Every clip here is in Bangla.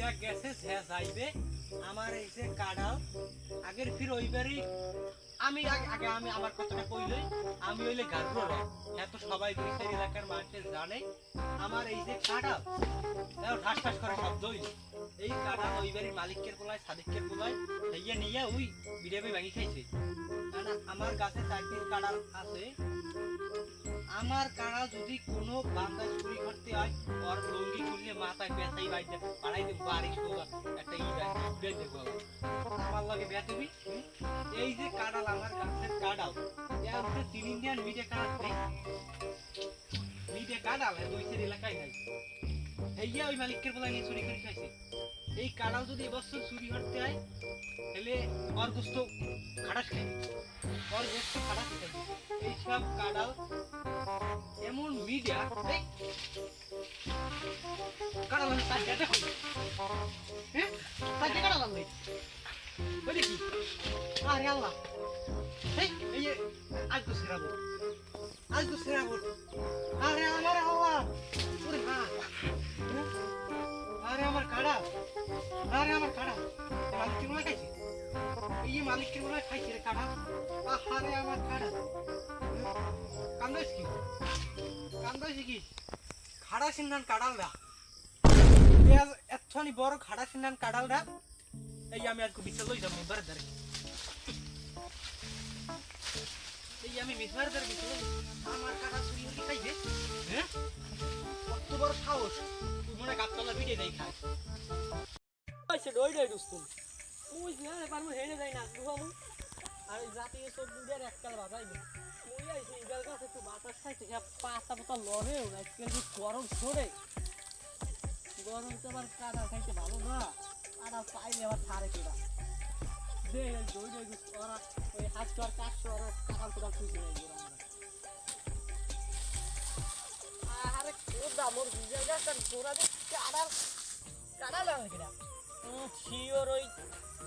যা গেছে শেষ আইবে আমার এই যে কাড়াল আগের ফির ওইবারই আমি আগে আমি আমার কথাটা কইলই আমি হইলে গারবো না এত সবাই দুইটার এলাকার মানুষ জানে আমার এই যে কাড়াল তাও ঠাস ঠাস করে শব্দ হইল এই কাড়াল ওইবারই মালিকের গোলায় সাদিকের গোলায় হইয়া নিয়ে ওই বিড়াবে ভাঙি খাইছে কারণ আমার কাছে চারটির কাড়াল আছে আমার কাড়াল যদি কোনো বান্দা চুরি করতে হয় ওর লঙ্গি খুললে মাথায় বেতাই বাইতে বাড়াই দেব বাড়ি সোজা একটা বেঁধে দেবো আমার লগে বেঁধবি এই যে কাড়াল আমার গাছের কাড়াল এর উপরে তিন ইন্ডিয়ান মিডে কাড়াল নেই মিডে কাড়াল দুই সের এলাকায় নাই এইয়া ওই মালিকের বলা নিয়ে চুরি করে খাইছে এই কাড়াল যদি এবছর চুরি করতে হয় তাহলে ওর গোস্ত খাটাস খাইবে ওর গোস্ত খাটাস খাইবে এইসব কাড়াল এমন মিডিয়া কাড়াল তার দেখো হ্যাঁ তার কাড়াল নেই ওই দেখি আরে আল্লাহ এই এই আজ তো সেরাবো আরে আমার আল্লাহ ওরে হ্যাঁ আরে আমার কাড়া মালিকের মনে খাইছে এই মালিকের মনে খাইছে রে কাড়া আরে আমার কাড়া কান্দাইছি কি খাড়া সিন্ধান কাড়ালরা এতখানি বড় খাড়া সিন্ধান কাড়ালরা এই আমি আজকে বিচার লই যাবো মেম্বারের দ্বারে এই আমি মেম্বারের দ্বারে বিচার লই আমার কাড়া চুরি হয়ে খাইবে হ্যাঁ কত বড় সাহস তুই মনে গাছতলা ভিড়ে দেই খাস আইছে ডই দুস্তুম মুই না পারমু হেনে যাই না দুহামু আর জাতীয় সবজিদের এককাল বাজাইবে মুই আইছি ইগাল গাছে একটু বাতাস খাইতে পাতা পাতা লড়ে আজকাল যে গরম ছড়ে গরম তো আবার কাদা খাইতে ভালো না কাদা পাইলে আবার ছাড়ে কিনা দে ডই ওরা ওই হাত চর কাজ ওরা কাকাল কোদাল খুঁজে নেই আরে কোদা মোর ভিজে গাছটার গোড়া দিয়ে কাদা লাগে কিনা শিওর ওই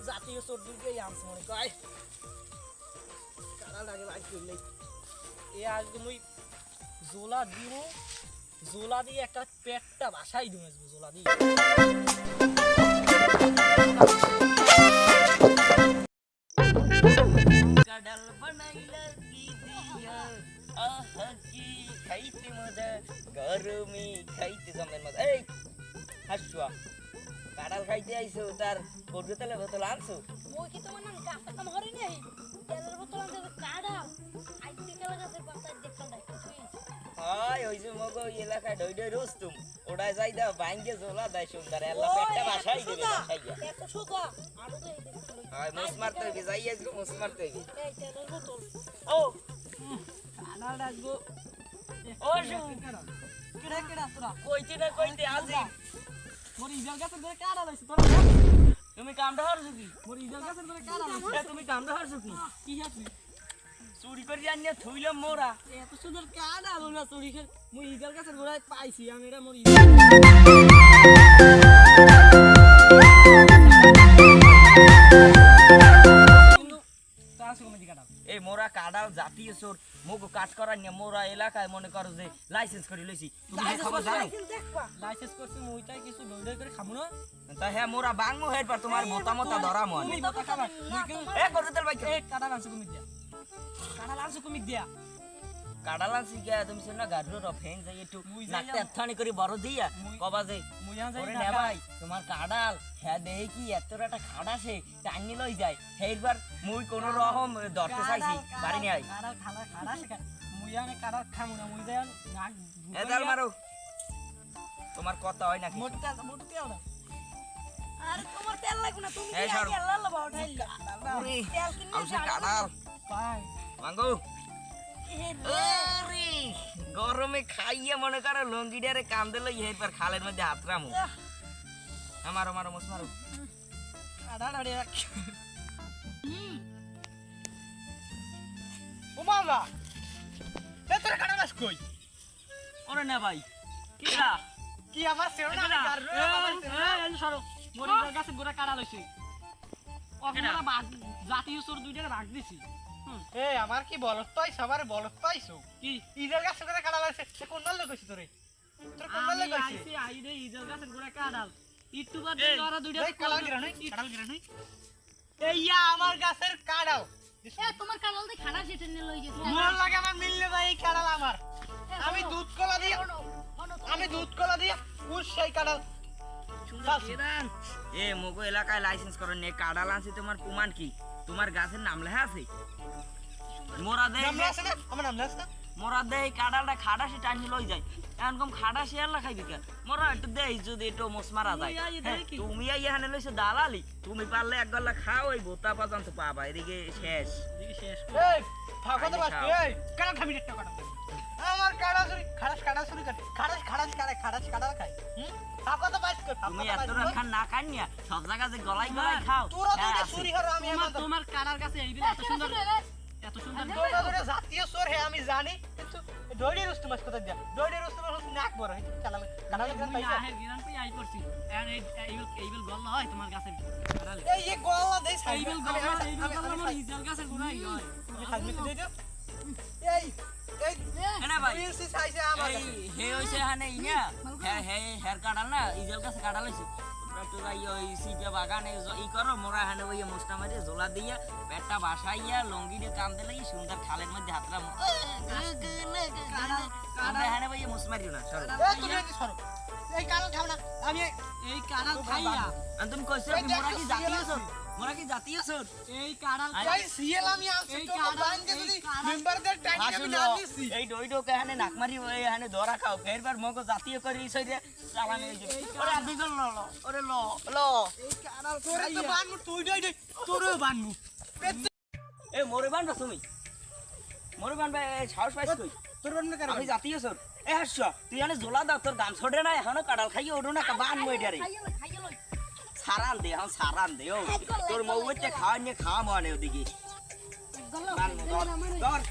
জাতীয় সবজিকেই আনছে মনে কয় কাদা লাগে ভাই করলেই এ আজকে মুই জোলা দিয়ে একটা পেটটা বাসাই দিমু জোলা দিয়ে কাডাল বানাইলা কি দিয়া আহা কি খাইতে মজা গরমে খাইতে জমের মজা এই হাসুয়া কাডাল খাইতে আইছো তার কোট তেলের বোতল আনছো ওই কি তোমার নাম কাটা কাম হরে নাই তেলের বোতল আনতে কাডাল আইতে গেলা গাছের পাতা দেখতাম দেখতেছি হাই ওই যে মগো এলাকায় ডই রুস্তুম ওড়ায় যাই দাও ভাঙ্গে জোলা দাই সুন্দর আল্লাহ পেটটা বাসাই দিবে বাসাইয়া এত সুদা আরো তো এই দেখতে হাই মুস মারতে হইবে যাই আজগো মুস মারতে হইবে এই তেলের বোতল ও কাডাল আজগো ও শু কেডা তোরা কইতে আজি মোর ইজাল গাছের ধরে কাড়া লাইছে তোরা তুমি কামটা হারছো কি মোর ইজাল গাছের ধরে কাড়া লাইছে তুমি কামটা হারছো কি হারছি চুরি করে আনিয়া থইলাম মোরা এত সুন্দর কাড়া লইলা চুরি করে মুই ইজাল গাছের গোড়ায় পাইছি আমি এটা মোর এই মোরা কাডাল জাতীয় চোর মগো কাজ করার নিয়ে মোরা এলাকায় মনে করো যে লাইসেন্স করে লইছি তুমি খবর জানো লাইসেন্স করছি মুইটাই কিছু ডই করে খামু না তা হ্যাঁ মোরা বাংমু হেড পর তোমার মোতা ধরা মন তুমি মোতা খাবা মুই কি এ করে দেল ভাই এ কাডাল আনছো কুমি দিয়া কাডাল আনছি গিয়া তুমি শুনা গাড়রো রফেন যাই একটু নাকতে আথানি করে বড় দিয়া কবা যে মুই যাই না ভাই তোমার কাডাল হ্যাঁ দেই কি এতটা খাড়াছে টাঙ্গি লই যায় হেইবার মুই কোন রকম ধরতে চাইছি বাড়ি নি আই কাডাল খাড়াছে মুই আমি কাডাল খামু না মুই যাই নাক এ দাল মারো তোমার কথা হয় নাকি মোটতে না আরে তোমার তেল লাগবে না তুমি কি তেল লাগাও ঢাইলা তেল কিনে আউছে কাডাল পাই মাঙ্গো আরে গরমে খাইয়া মনে করে লঙ্গিডারে কান্দে লই হেইবার খালের মধ্যে হাত রামু আমারো মস মারো আড়াড়ে ও মামা এতরে কাটা বাস কই ওরে না ভাই কিরা কি আবার সেও না এই সরো মরিদার গাছে গোড়া কাটা লইছি ওখানে জাতীয় চোর দুইটারে ভাগ দিছি এই আমার কি বলত পাই সবার বলত পাইছো কি ইজার গাছে গোড়া কাটা লইছে সে কোন নাল কইছি তোরে তোর কোন নাল কইছি আইছি আই রে ইজার গাছে গোড়া কাটাল ইউটিউবার এই, ওরা দুইটা এই কাঁড়াল গিরা নই, কাঁড়াল গিরা নই। এই ইয়া আমার গাছের কাঁড়াল। এ তোমার কাঁড়াল দিয়ে খাড়া সেটা নিয়ে লই গেছে মোর লাগে আমার মিললে ভাই এই কাঁড়াল আমার। আমি দুধ কলা দিয়ে পুষ সেই কাঁড়াল। এ মগো এলাকায় লাইসেন্স করেন এ কাঁড়াল আনছি তোমার প্রমাণ কি তোমার গাছের নাম লেখা আছে মোরা দেই নাম আছে না? আমার নাম আছে না? মোরা দেই কাঁড়ালটা খাড়া সে টাইনি লই যায় এরকম খাড়া সে আর লাখাইবি কে মোরা একটু দেই যদি একটু মোস মারা যায় হ্যাঁ, তুমি এখানে লইছো দালালি তুমি পারলে এক গলা খাও ওই বোতা পর্যন্ত পাবা এদিকে শেষ এই, থাকো তো বাস, এই, কাঁড়াল খাবি না, একটা কাঁড়াল খাবি। আমার কাঁড়াল চুরি, কাঁড়াল চুরি করে, কাঁড়াল খায়। হুম? থাকো তো বাস কর, থাকো তুমি তো বাস এত কর। রাখান না খান নিয়া সব জায়গা যে গলাই গলাই খাও তোরা হ্যাঁ, দুইটা আছে। চুরি করো, আমি আমার তো- তোমার কাড়ার কাছে এই এত সুন্দর এত তোরা দুইটা জাতীয় চোর হে, আমি জানি, কিন্তু দৌড়ে রুস্তু মাছ কোথায় দিয়া? দৌড়ে রুস্তু মাছ নাক বড়, এই কাঁড়াল- কাঁড়াল গ্রাম পাইছো? এই যে গলা দেই সাইবে, আমি খাইবে তো দেই দাও। এই, এনে ভাই প্রিন্সেস আইছে আমার এই কাছে। হে হইছে হানে ইনা হে হেয়ার কাটাল না ইজেল কাছে কাটাল হইছে একটু যাই ওই সিপে বাগানে ই করো মোরা হানে ওই মোস্টা মারি জোলা দিয়া পেটটা বাসাইয়া লঙ্গি দিয়ে টানতে লাগি সুন্দর খালের মধ্যে হাতরা আমরা হানে ওই মোস মারিও না সরো এই তুমি এদিকে সরো। এই কাঁড়াল খাও না, আমি এই কাটাল খাইয়া। আর তুমি কইছো কি মোরা কি জাতীয় সর এই কাটাল এই সিএল আমি আনছি তো বাইনকে যদি মেম্বারদের টাইম আমি না দিছি। এই দই ডোকে হানে নাক মারি ওই হানে ধরা খাও ফেরবার মগো জাতীয় করে ইসই দে চালানে হই যাবে ওরে আদি গল ল ওরে ল ল এই কাঁড়াল তোরে তো বানমু, তুই দই দই তোরেও বানমু। এ মোরে বানবা তুমি মোরে বানবা এই সাহস পাইছ কই তোর বানমু কেন? আমি জাতীয় সর এ হাস্য তুই জানে জোলা দাও তোর গাম ছড়ে না এখনো কাটাল খাইয়ে ওঠো না বান মইডারে খাইয়ে লই সারান দে এখন সারান দে ও তোর মৌতে খাওয়া নিয়ে খাওয়া মানে ওদিকে গলা বান ধর ধর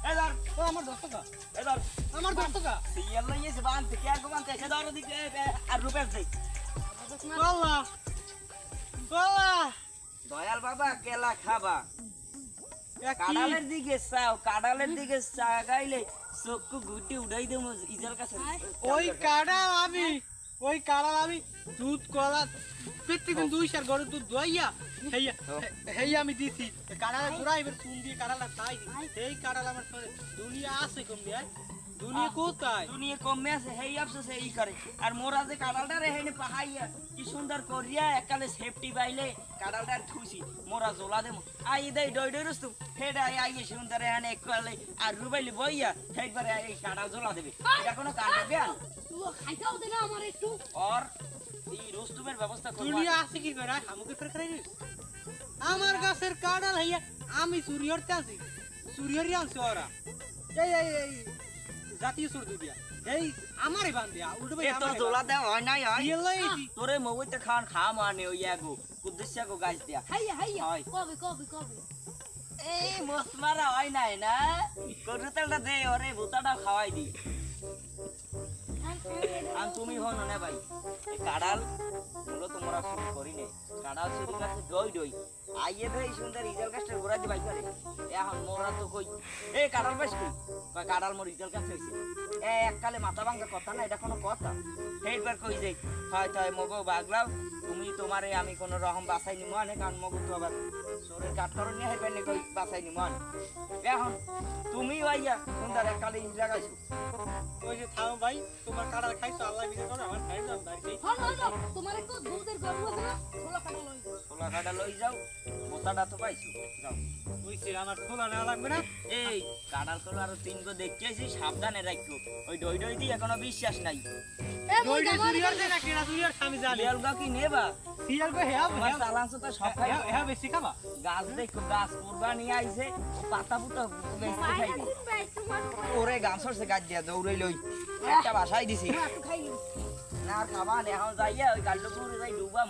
এ ধর ও আমার দোস্ত কা, এ ধর আমার দোস্ত কা। সিয়াল লইয়েছে বান থেকে আর বান থেকে ধর ওদিকে আর রূপেশ দে গলা, গলা। দয়াল বাবা কেলা খাবা এ কি? কাডালের দিকে চাও কাডালের দিকে চাগাইলে চক্ষু গুটি উড়াই দেবো ইজার কাছে ওই কাঁড়াল আমি, ওই কাঁড়াল আমি দুধ কলা প্রত্যেকদিন 2 সের গরুর দুধ দইয়া হেইয়া আমি দিছি। কাঁড়ালের জোড়া এবার চুন দিয়ে কাঁড়ালটা তাই এই কাঁড়াল আমার সঙ্গে দুনিয়া আছে কম দিয়ে, দুনিয়া কোথায়? দুনিয়া কমে আছে হেই আফসোস এই করে আর মোরা যে কাডালটা রে হেনে পাহাইয়া কি সুন্দর করিয়া একালে সেফটি বাইলে কাডালটা থুইছি মোরা জোলা দেমু আই দেই ডই ডই রস্তু হেডা আইয়ে সুন্দর হেনে একালে আর রুবাইলি বইয়া হেইবারে এই কাডাল জোলা দেবে এটা কোনো কাজ বেয়ান তুই খাইতাও দে না আমার একটু আর এই রুস্তুমের ব্যবস্থা করব দুনিয়া আছে কি করে আমাকে ফের খাই আমার গাছের কাঁড়াল হইয়া আমি চুরি হরতে আছি, চুরি হরি আনছি ওরা। এই জাতীয় চোর দুদিয়া এই আমারই বান দিয়া উল্টো ভাই এ তো জোলা দেওয়া হয় নাই হয় রিয়েলাইছি তোরে মউতে খান খাওয়া মানে ওই আগো কুদ্দেশ্যা গো গাছ দিয়া হাইয়া হাইয়া হয়। কবে এই মসমারা হয় নাই না কটুতেলটা দে ওরে ভুতাটা খাওয়াই দি আর তুমি হন না ভাই এই কাড়াল মূলত মোরা শুরু করি নে কাড়াল শুরু কাছে দই দই আইয়ে দেই সুন্দর রিজাল কাছে ঘোরা দি ভাই করে এখন মোরা তো কই এই কাড়াল বাস কই কই কাড়াল মোর রিজাল কাছে হইছে এ এককালে মাথা ভাঙা কথা না এটা কোনো কথা এইবার কই যে হয় তাই মগো বাগলাও তুমি তোমারে আমি কোন রকম বাসাই নিমু আনে কারণ মগো তো আবার শরীর কাট করো নিয়ে হেবেন কই বাসাই নিমু আনে এখন তুমি ভাইয়া সুন্দর এককালে ই লাগাইছো ওই যে থাম ভাই তোমার কাঁড়াল খাইছো আল্লাহ বিচার করো আমার খাই না বাড়ি হল তোমার একটু দুধের গরু আছে না ছোলা কাটা লই ছোলা কাটা লই যাও বোতাটা তো পাইছো যাও বুঝছি আমার খোলা নেওয়া লাগবে না। এই কাঁড়াল কলো আরো 3 গো দেখতেছি সাবধানে রাখো ওই ডই ডই দি এখনো বিশ্বাস নাই এ মই দইটা চুরি হরতে না কেনা চুরি হর আমি জানি লিয়াল গা কি নেবা সিয়াল কো হেয়া তোমার চালানছ তো সব খাই হেয়া বেশি খাবা। গাছ দেখো গাছ কুরবানি আইছে ও পাতা পুতা বেচতে খাইবে কোন ভাই তোমার ওরে গাছ সরছে গাছ দিয়া দৌড়াই লই একটা বাসাই দিছি একটু খাইলি না খাবা না এখন যাইয়া ওই গাল্লো পুরে যাই ডুবা